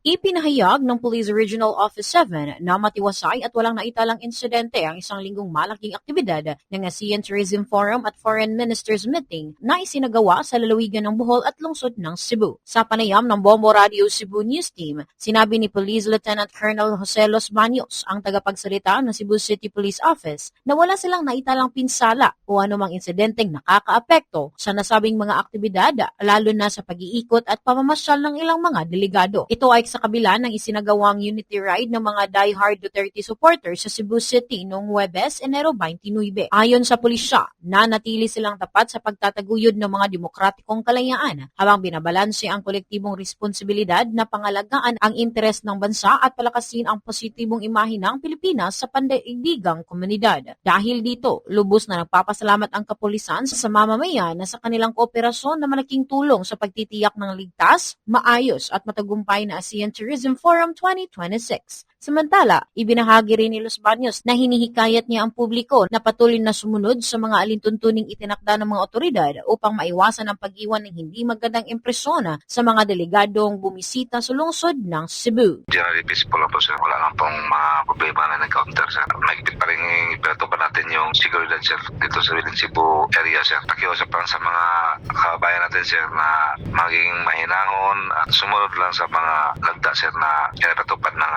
Ipinahayag ng Police Regional Office 7 na matiwasay at walang naitalang insidente ang isang linggong malaking aktibidad ng ASEAN Tourism Forum at Foreign Ministers Meeting na isinagawa sa lalawigan ng Bohol at lungsod ng Cebu. Sa panayam ng Bombo Radio Cebu News Team, sinabi ni Police Lieutenant Colonel Jose Los Baños, ang tagapagsalita ng Cebu City Police Office, na wala silang naitalang pinsala o anumang insidenteng nakakaapekto sa nasabing mga aktibidad, lalo na sa pag-iikot at pamamasyal ng ilang mga delegado. Ito ay sa kabila ng isinagawang unity ride ng mga die-hard Duterte supporters sa Cebu City noong Huwebes, Enero 29. Ayon sa pulisya, nanatili silang tapat sa pagtataguyod ng mga demokratikong kalayaan habang binabalanse ang kolektibong responsibilidad na pangalagaan ang interes ng bansa at palakasin ang positibong imahe ng Pilipinas sa pandaigdigang komunidad. Dahil dito, lubos na nagpapasalamat ang kapulisan sa mamamayan na sa kanilang kooperasyon na malaking tulong sa pagtitiyak ng ligtas, maayos at matagumpay na ASEAN Tourism Forum 2026. Samantala, ibinahagi rin ni Los Baños na hinihikayat niya ang publiko na patuloy na sumunod sa mga alintuntuning itinakda ng mga otoridad upang maiwasan ang pag-iwan ng hindi magandang impresyon sa mga delegadong bumisita sa lungsod ng Cebu. Generally peaceful lang po sir. Wala lang pong mga problema na nag-counter sir. Mahigpit pa rin ipinatupan natin yung seguridad sir dito sa Wilin Cebu area sir. Nakiusap lang sa mga kabayan natin sir na maging mahinahon at sumunod lang sa mga lagda sir na pinapatupad ng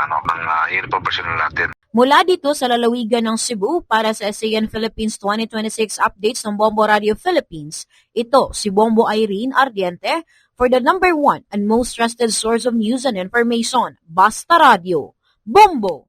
uniform personnel natin. Mula dito sa lalawigan ng Cebu para sa ASEAN Philippines 2026 updates ng Bombo Radio Philippines, ito si Bombo Irene Ardiente for the #1 and most trusted source of news and information, Basta Radio. Bombo!